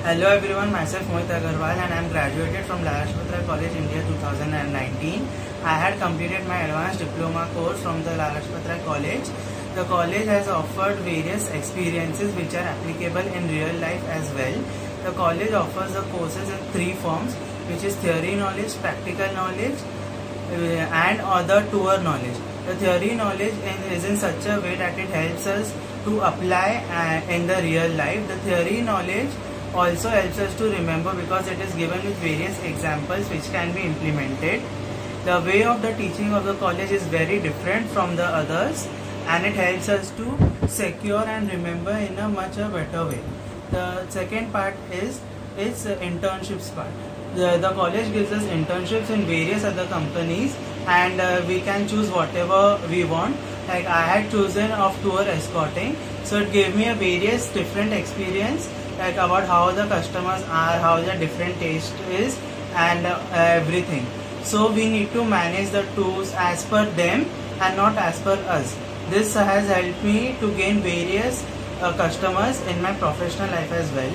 Hello everyone, myself Mohit Agarwal and I am graduated from Lala Lajpat Rai College India 2019. I had completed my advanced diploma course from the Lala Lajpat Rai College. The college has offered various experiences which are applicable in real life as well. The college offers the courses in three forms, which is theory knowledge, practical knowledge and other tour knowledge. The theory knowledge is in such a way that it helps us to apply in the real life. The theory knowledge also helps us to remember because it is given with various examples which can be implemented. The way of the teaching of the college is very different from the others and it helps us to secure and remember in a much better way. The second part is internships part. The college gives us internships in various other companies and we can choose whatever we want. Like I had chosen of tour escorting, so it gave me a various different experience like about how the customers are, how the different taste is and everything. So we need to manage the tours as per them and not as per us. This has helped me to gain various customers in my professional life as well.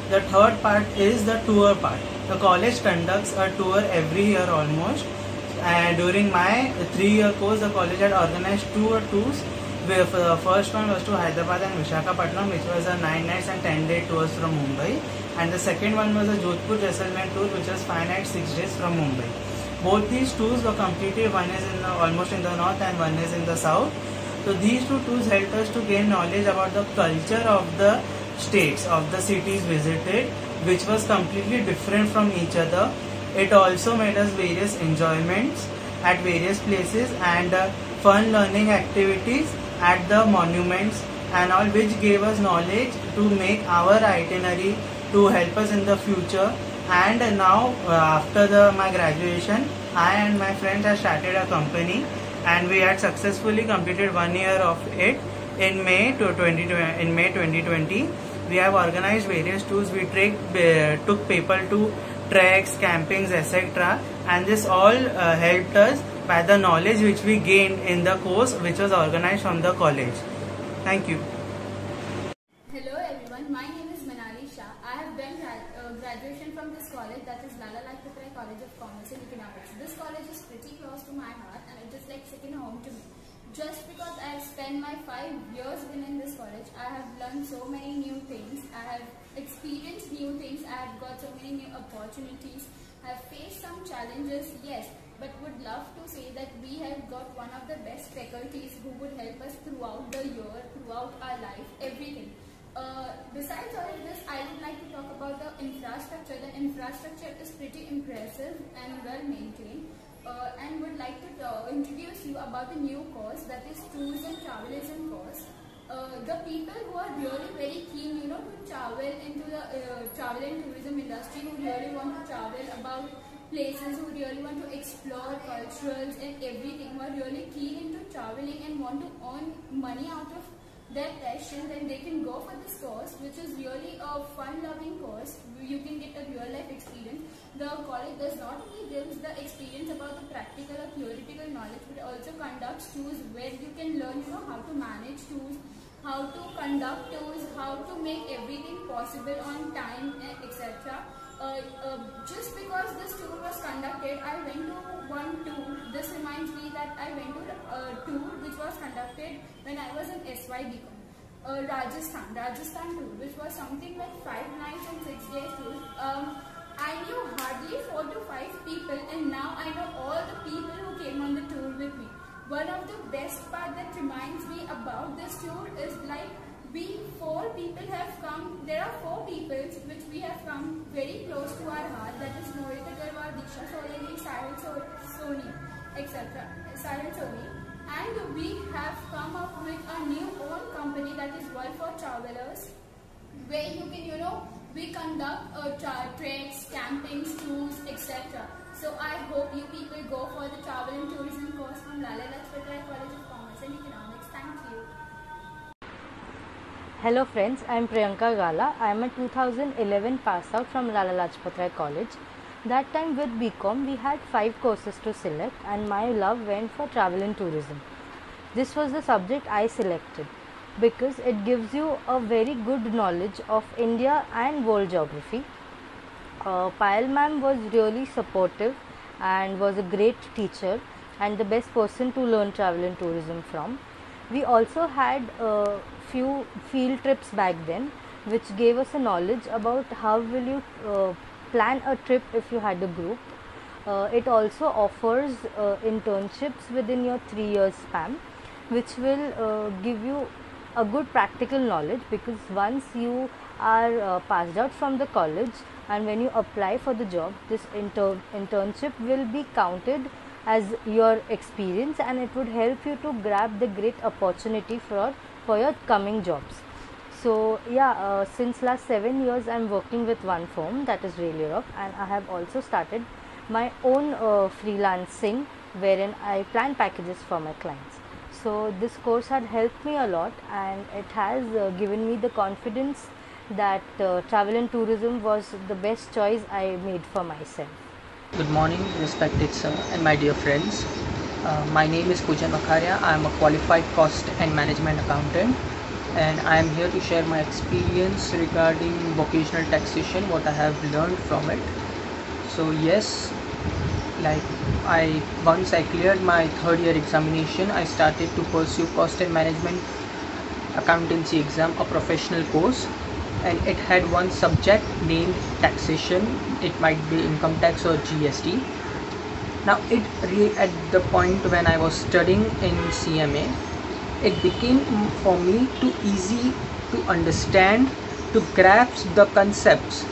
The third part is the tour part. The college conducts a tour every year almost, and during my 3-year course the college had organized two tours. The first one was to Hyderabad and Visakhapatnam, which was a 9 nights and 10-day tours from Mumbai, and the second one was a Jodhpur Jaisalmer tour, which was 5 nights 6 days from Mumbai. Both these tours were completed, one is in almost in the north and one is in the south. So these two tours helped us to gain knowledge about the culture of the states, of the cities visited, which was completely different from each other. It also made us various enjoyments at various places and fun learning activities at the monuments and all, which gave us knowledge to make our itinerary to help us in the future. And now after my graduation, I and my friends have started a company and we had successfully completed 1 year of it in May 2020. We have organized various tours. We took people to treks, campings, etc. And this all helped us by the knowledge which we gained in the course which was organized from the college. Thank you. Hello everyone, my name is Manali Shah. I have done graduation from this college, that is Lala Lajpat Rai College of Commerce and Economics. This college is pretty close to my heart and it is like second home to me. Just because I have spent my 5 years in this college, I have learned so many new things. I have experienced new things. I have got so many new opportunities. I have faced some challenges, yes, but would love to say that we have got one of the best faculties who would help us throughout the year, throughout our life, everything. Besides all of this, I would like to talk about the infrastructure. The infrastructure is pretty impressive and well maintained. And would like to introduce you about the new course, that is Tours and Travelism course. The people who are really very keen, to travel into the travel and tourism industry, who really want to travel about places, who really want to explore cultures and everything, who are really keen into traveling and want to earn money out of their passion, then they can go for this course, which is really a fun-loving course. You can get a real-life experience. The college does not only give the experience about the practical or theoretical knowledge, but also conducts tours where you can learn, how to manage tours, how to conduct tours, how to make everything possible on time, etc. Just because this tour was conducted, I went to one tour. This reminds me that I went to a tour which was conducted when I was in SYBCom. Rajasthan tour, which was something like 5 nights and 6 days tour. I knew hardly 4 to 5 people, and now I know all the people who came on the tour with me. One of the best part that reminds me about this tour is like we 4 people have come. There are 4 people which we have come very close to our heart. That is Mohit Agarwal, Diksha Solani, Sahil Soni, etc. Sahil Soni. And we have come up with a new own company, that is World for Travelers, where you can, we conduct treks, campings, tours, etc. So I hope you people go for the travel and tourism course from Lala Lajpat Rai College of Commerce and Economics. Thank you. Hello friends, I am Priyanka Gala. I am a 2011 pass out from Lala Lajpat Rai College. That time with BCom we had 5 courses to select and my love went for travel and tourism. This was the subject I selected. because it gives you a very good knowledge of India and world geography. Payal ma'am was really supportive and was a great teacher and the best person to learn travel and tourism from. We also had a few field trips back then, which gave us a knowledge about how will you plan a trip if you had a group. It also offers internships within your 3 years span, which will give you a good practical knowledge, because once you are passed out from the college and when you apply for the job, this internship will be counted as your experience, and it would help you to grab the great opportunity for your coming jobs. So yeah, since last 7 years I'm working with one firm, that is Rail Europe, and I have also started my own freelancing wherein I plan packages for my clients. So this course had helped me a lot, and it has given me the confidence that travel and tourism was the best choice I made for myself. Good morning, respected sir and my dear friends. My name is Pooja Makharia. I am a qualified cost and management accountant, and I am here to share my experience regarding vocational taxation, what I have learned from it. So yes, once I cleared my third year examination, I started to pursue cost and management accountancy exam, a professional course, and it had one subject named taxation. It might be income tax or GST. Now at the point when I was studying in CMA, it became for me too easy to understand, to grasp the concepts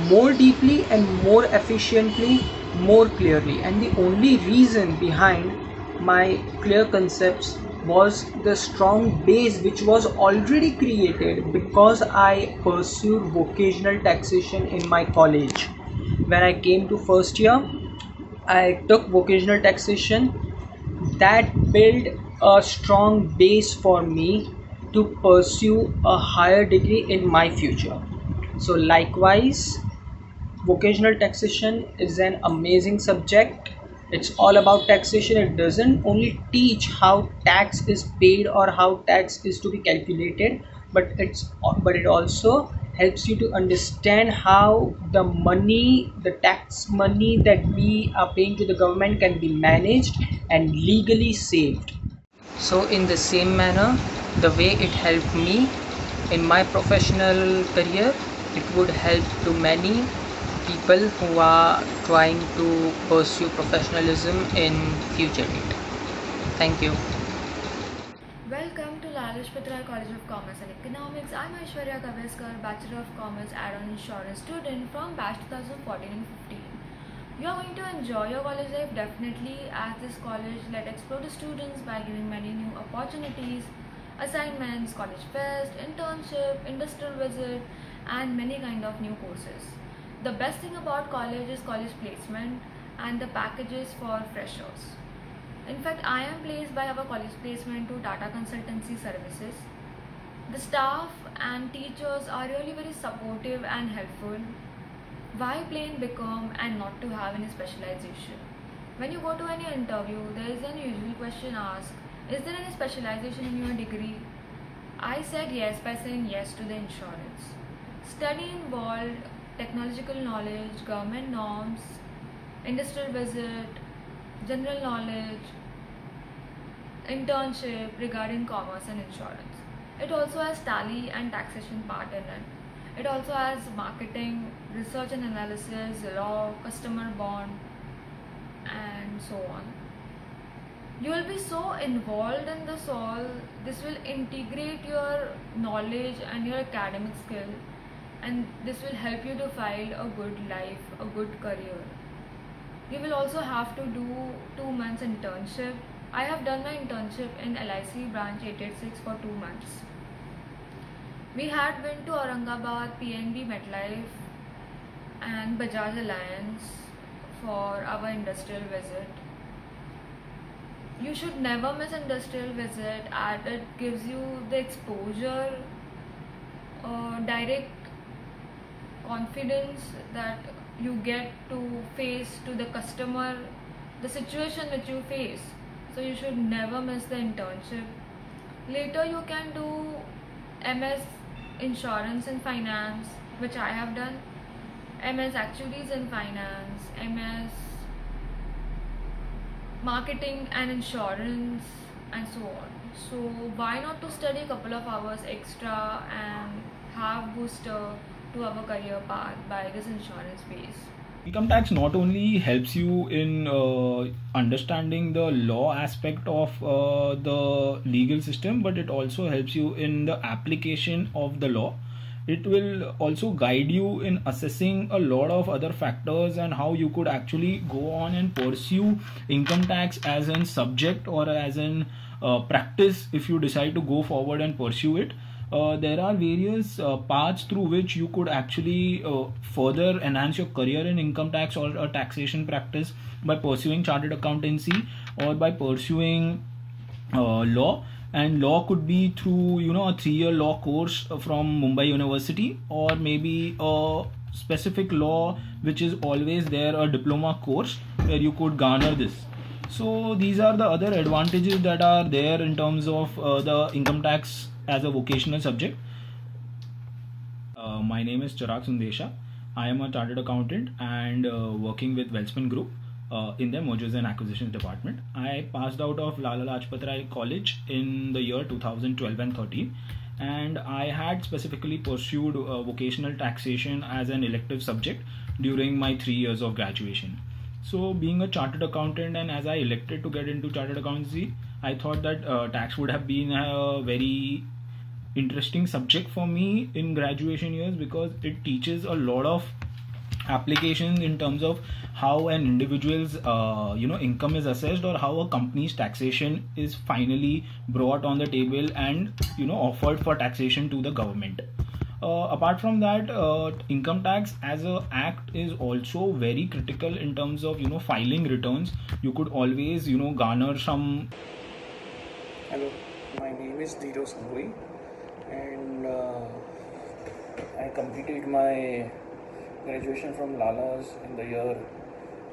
more deeply and more efficiently, more clearly. And the only reason behind my clear concepts was the strong base which was already created because I pursued vocational taxation in my college. When I came to first year, I took vocational taxation. That built a strong base for me to pursue a higher degree in my future. So likewise, vocational taxation is an amazing subject. It's all about taxation. It doesn't only teach how tax is paid or how tax is to be calculated, but it also helps you to understand how the tax money that we are paying to the government can be managed and legally saved. So in the same manner, the way it helped me in my professional career, it would help to many people who are trying to pursue professionalism in future date. Thank you. Welcome to La Lajpat Rai College of Commerce and Economics. I'm Aishwarya Kaveskar, Bachelor of Commerce add-on insurance student from batch 2014 and 15. You're going to enjoy your college life definitely, as this college let explore the students by giving many new opportunities, assignments, college fest, internship, industrial visit, and many kind of new courses. The best thing about college is college placement and the packages for freshers. In fact, I am placed by our college placement to Tata Consultancy Services. The staff and teachers are really very supportive and helpful. Why plain BCom and not to have any specialization? When you go to any interview, there is an usual question asked, is there any specialization in your degree? I said yes by saying yes to the insurance. Study involved technological knowledge, government norms, industrial visit, general knowledge, internship regarding commerce and insurance. It also has tally and taxation part in it. It also has marketing, research and analysis, law, customer bond, and so on. You will be so involved in this all. This will integrate your knowledge and your academic skill, and this will help you to file a good life, a good career. You will also have to do 2 months internship. I have done my internship in LIC branch 886 for 2 months. We had been to Aurangabad, PNB MetLife and Bajaj Alliance for our industrial visit. You should never miss industrial visit, as it gives you the exposure, direct confidence that you get to face to the customer, the situation which you face. So you should never miss the internship. Later you can do MS Insurance and Finance, which I have done, MS Actuaries and Finance, MS Marketing and Insurance, and so on. So why not to study a couple of hours extra and have booster to our career path by this insurance base. Income tax not only helps you in understanding the law aspect of the legal system, but it also helps you in the application of the law. It will also guide you in assessing a lot of other factors and how you could actually go on and pursue income tax as an subject or as an practice if you decide to go forward and pursue it. There are various paths through which you could actually further enhance your career in income tax or a taxation practice by pursuing chartered accountancy or by pursuing law. And law could be through, you know, a 3-year law course from Mumbai University, or maybe a specific law which is always there, a diploma course where you could garner this. So these are the other advantages that are there in terms of the income tax as a vocational subject. My name is Chirag Sundesha. I am a chartered accountant and working with Welspun Group in their mergers and acquisitions department. I passed out of Lala Lajpat Rai College in the year 2012 and 13, and I had specifically pursued vocational taxation as an elective subject during my 3 years of graduation. So being a chartered accountant, and as I elected to get into chartered accountancy, I thought that tax would have been a very interesting subject for me in graduation years, because it teaches a lot of applications in terms of how an individual's income is assessed, or how a company's taxation is finally brought on the table and offered for taxation to the government. Apart from that, income tax as a act is also very critical in terms of filing returns. You could always garner some. Hello, my name is Diro Sangui, and I completed my graduation from Lala's in the year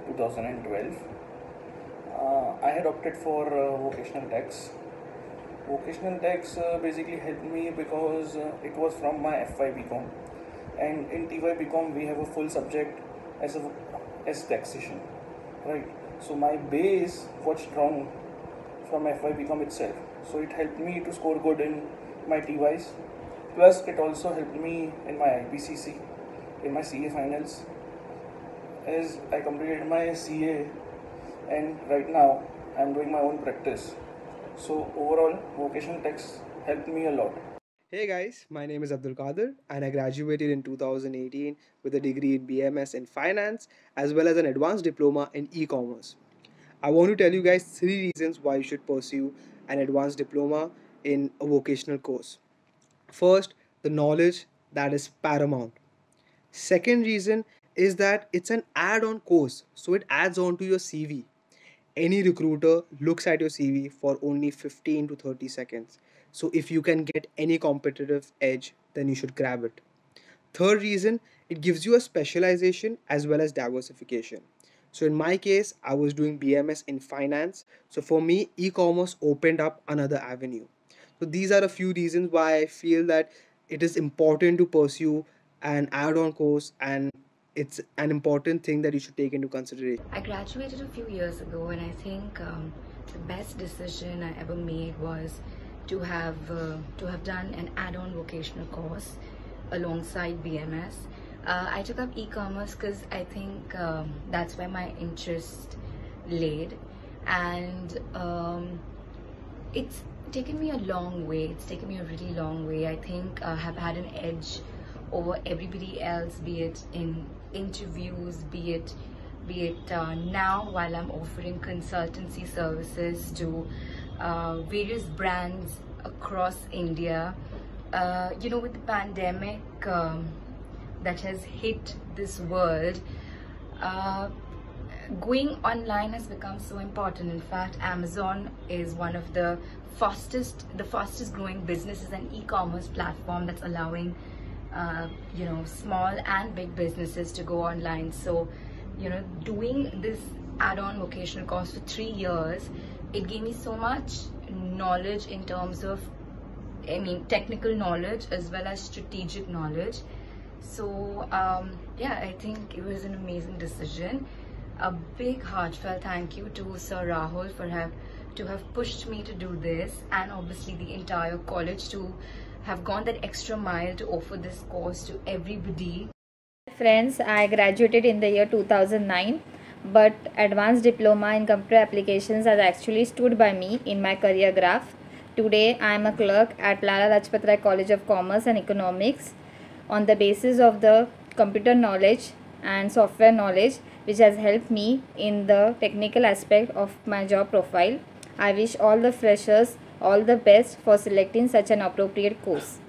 2012. I had opted for vocational tax. Vocational tax basically helped me because it was from my FY BCom, and in TY BCom we have a full subject as taxation, right? So my base was strong from FY BCom itself, so it helped me to score good in my TYs. Plus it also helped me in my IPCC, in my CA finals, as I completed my CA, and right now I'm doing my own practice. So overall, vocational tax helped me a lot. Hey guys, my name is Abdul Qadir and I graduated in 2018 with a degree in BMS in Finance as well as an advanced diploma in e-commerce. I want to tell you guys 3 reasons why you should pursue an advanced diploma in a vocational course. First, the knowledge that is paramount. Second reason is that it's an add-on course, so it adds on to your CV. Any recruiter looks at your CV for only 15 to 30 seconds. So if you can get any competitive edge, then you should grab it. Third reason, it gives you a specialization as well as diversification. So in my case, I was doing BMS in Finance. So for me, e-commerce opened up another avenue. So these are a few reasons why I feel that it is important to pursue an add-on course, and it's an important thing that you should take into consideration. I graduated a few years ago, and I think the best decision I ever made was to have done an add-on vocational course alongside BMS. I took up e-commerce because I think that's where my interest laid, and it's taken me a long way. It's taken me a really long way. I think I have had an edge over everybody else, be it in interviews, be it now while I'm offering consultancy services to various brands across India. With the pandemic that has hit this world, going online has become so important. In fact, Amazon is one of the fastest growing businesses and e-commerce platform that's allowing small and big businesses to go online. So doing this add-on vocational course for 3 years, it gave me so much knowledge in terms of technical knowledge as well as strategic knowledge. So yeah, I think it was an amazing decision. A big heartfelt thank you to Sir Rahul for to have pushed me to do this, and obviously the entire college to have gone that extra mile to offer this course to everybody. Friends, I graduated in the year 2009, but advanced diploma in computer applications has actually stood by me in my career graph. Today I am a clerk at Lala Lajpat Rai College of Commerce and Economics on the basis of the computer knowledge and software knowledge, which has helped me in the technical aspect of my job profile. I wish all the freshers all the best for selecting such an appropriate course.